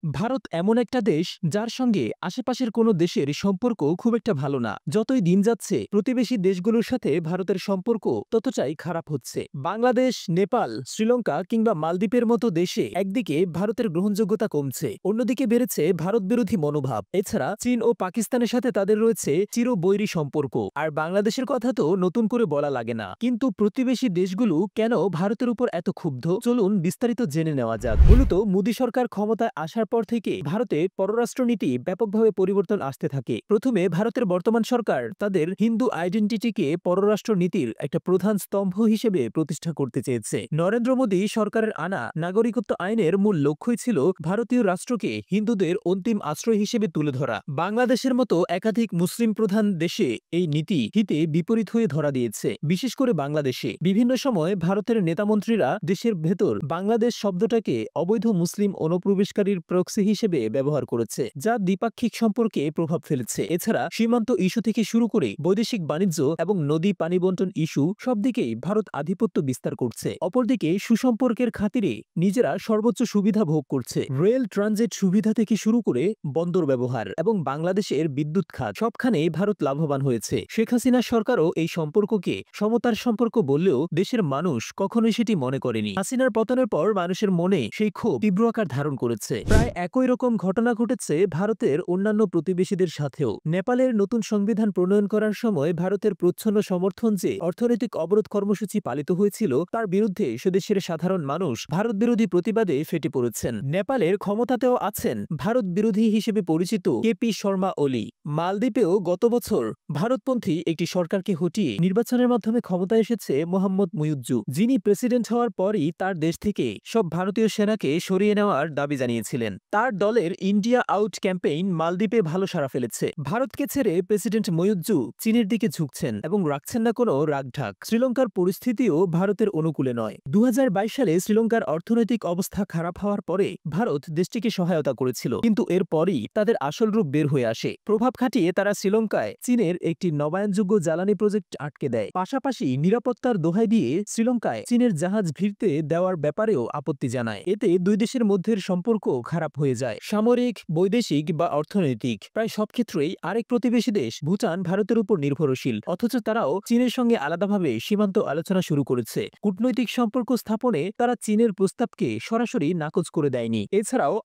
ভারত এমন একটা দেশ যার সঙ্গে আশেপাশের কোনো দেশের সম্পর্ক খুব একটা ভালো না। যতই দিন যাচ্ছে প্রতিবেশী দেশগুলোর সাথে ভারতের সম্পর্ক ততটাই খারাপ হচ্ছে। বাংলাদেশ, নেপাল, শ্রীলঙ্কা কিংবা মালদ্বীপের মতো দেশে একদিকে ভারতের গ্রহণযোগ্যতা কমছে, অন্যদিকে বেড়েছে ভারত বিরোধী মনোভাব। এছাড়া চীন ও পাকিস্তানের সাথে তাদের রয়েছে চিরবৈরী সম্পর্ক। আর বাংলাদেশের কথা তো নতুন করে বলা লাগে না। কিন্তু প্রতিবেশী দেশগুলো কেন ভারতের উপর এত ক্ষুব্ধ, চলুন বিস্তারিত জেনে নেওয়া যাক। মূলত মোদী সরকার ক্ষমতায় আসার পর থেকে ভারতে পররাষ্ট্রনীতি ব্যাপকভাবে পরিবর্তন আসতে থাকে। প্রথমে ভারতের বর্তমান সরকার তাদের হিন্দু আইডেন্টিটিকে পররাষ্ট্র নীতির একটা প্রধান স্তম্ভ হিসেবে প্রতিষ্ঠা করতে চেয়েছে। নরেন্দ্র মোদী সরকারের আনা নাগরিকত্ব আইনের মূল লক্ষ্যই ছিল ভারতীয় রাষ্ট্রকে হিন্দুদের অন্তিম আশ্রয় হিসেবে তুলে ধরা। বাংলাদেশের মতো একাধিক মুসলিম প্রধান দেশে এই নীতি হিতে বিপরীত হয়ে ধরা দিয়েছে। বিশেষ করে বাংলাদেশে বিভিন্ন সময় ভারতের নেতামন্ত্রীরা দেশের ভেতর বাংলাদেশ শব্দটাকে অবৈধ মুসলিম অনুপ্রবেশকারীর প্রক্সি হিসেবে ব্যবহার করেছে, যা দ্বিপাক্ষিক সম্পর্কে প্রভাব ফেলেছে। এছাড়া সীমান্ত ইস্যু থেকে শুরু করে বৈদেশিক বাণিজ্য এবং নদী পানি বন্টন ইস্যু সব দিকেই ভারত আধিপত্য বিস্তার করছে। অপরদিকে সুসম্পর্কের খাতিরে নিজেরা সর্বোচ্চ সুবিধা ভোগ করছে। রেল ট্রানজিট সুবিধা থেকে শুরু করে বন্দর ব্যবহার এবং বাংলাদেশের বিদ্যুৎ খাত সবখানে ভারত লাভবান হয়েছে। শেখ হাসিনা সরকারও এই সম্পর্ককে সমতার সম্পর্ক বললেও দেশের মানুষ কখনোই সেটি মনে করেনি। হাসিনার পতনের পর মানুষের মনে সেই ক্ষোভ তীব্র আকার ধারণ করেছে। প্রায় একই রকম ঘটনা ঘটেছে ভারতের অন্যান্য প্রতিবেশীদের সাথেও। নেপালের নতুন সংবিধান প্রণয়ন করার সময় ভারতের প্রচ্ছন্ন সমর্থন যে অর্থনৈতিক অবরোধ কর্মসূচি পালিত হয়েছিল, তার বিরুদ্ধে সেদেশের সাধারণ মানুষ ভারত বিরোধী প্রতিবাদে ফেটে পড়েছেন। নেপালের ক্ষমতাতেও আছেন ভারত বিরোধী হিসেবে পরিচিত কেপি শর্মা ওলি। মালদ্বীপেও গত বছর ভারতপন্থী একটি সরকারকে হটিয়ে নির্বাচনের মাধ্যমে ক্ষমতায় এসেছে মোহাম্মদ মুইজ্জু, যিনি প্রেসিডেন্ট হওয়ার পরই তার দেশ থেকে সব ভারতীয় সেনাকে সরিয়ে নেওয়ার দাবি জানিয়েছিলেন। তার দলের ইন্ডিয়া আউট ক্যাম্পেইন মালদ্বীপে ভালো সাড়া ফেলেছে। ভারতকে ছেড়ে প্রেসিডেন্ট মুইজ্জু চীনের দিকে ঝুঁকছেন এবং রাখছেন না কোনো রাগঢাক। শ্রীলঙ্কার পরিস্থিতিও ভারতের অনুকূলে নয়। 2022 সালে শ্রীলঙ্কার অর্থনৈতিক অবস্থা খারাপ হওয়ার পরে ভারত দেশটিকে সহায়তা করেছিল, কিন্তু এরপরই তাদের আসল রূপ বের হয়ে আসে। প্রভাব খাটিয়ে তারা শ্রীলঙ্কায় চীনের একটি নবায়নযোগ্য জ্বালানি প্রজেক্ট আটকে দেয়। পাশাপাশি নিরাপত্তার দোহাই দিয়ে শ্রীলঙ্কায় চীনের জাহাজ ভিড়তে দেওয়ার ব্যাপারেও আপত্তি জানায়। এতে দুই দেশের মধ্যের সম্পর্ক খারাপ হয়ে যায়, সামরিক, বৈদেশিক বা অর্থনৈতিক। প্রায় সব ক্ষেত্রেই আরেক প্রতিবেশী দেশ ভুটান ভারতের উপর নির্ভরশীল, অথচ তারাও চীনের সঙ্গে আলাদাভাবে সীমান্ত আলোচনা শুরু করেছে। কূটনৈতিক সম্পর্ক স্থাপনে তারা চীনের প্রস্তাবকে সরাসরি নাকচ করে দেয়নি। এছাড়াও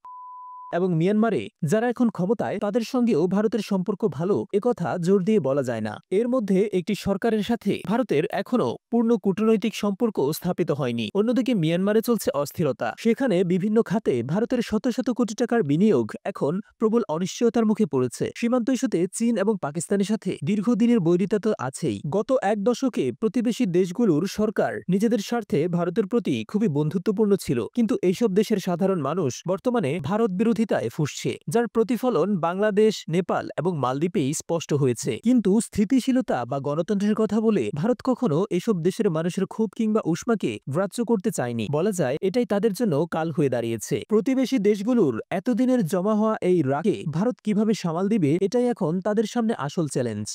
এবং মিয়ানমারে যারা এখন ক্ষমতায়, তাদের সঙ্গেও ভারতের সম্পর্ক ভালো একথা জোর দিয়ে বলা যায় না। এর মধ্যে একটি সরকারের সাথে ভারতের এখনো পূর্ণ কূটনৈতিক সম্পর্ক স্থাপিত হয়নি। অন্যদিকে মিয়ানমারে চলছে অস্থিরতা। সেখানে বিভিন্ন খাতে ভারতের শত শত কোটি টাকার বিনিয়োগ এখন প্রবল অনিশ্চয়তার মুখে পড়েছে। সীমান্ত ইস্যুতে চীন এবং পাকিস্তানের সাথে দীর্ঘদিনের বৈরিতা তো আছেই। গত এক দশকে প্রতিবেশী দেশগুলোর সরকার নিজেদের স্বার্থে ভারতের প্রতি খুবই বন্ধুত্বপূর্ণ ছিল, কিন্তু এইসব দেশের সাধারণ মানুষ বর্তমানে ভারত বিরোধিতায় ফুঁসছে, যার প্রতিফলন বাংলাদেশ, নেপাল এবং মালদ্বীপেই স্পষ্ট হয়েছে। কিন্তু স্থিতিশীলতা বা গণতন্ত্রের কথা বলে ভারত কখনো এসব দেশের মানুষের ক্ষোভ কিংবা উষ্মাকে গ্রাহ্য করতে চায়নি। বলা যায় এটাই তাদের জন্য কাল হয়ে দাঁড়িয়েছে। প্রতিবেশী দেশগুলোর এতদিনের জমা হওয়া এই রাগে ভারত কিভাবে সামাল দিবে, এটাই এখন তাদের সামনে আসল চ্যালেঞ্জ।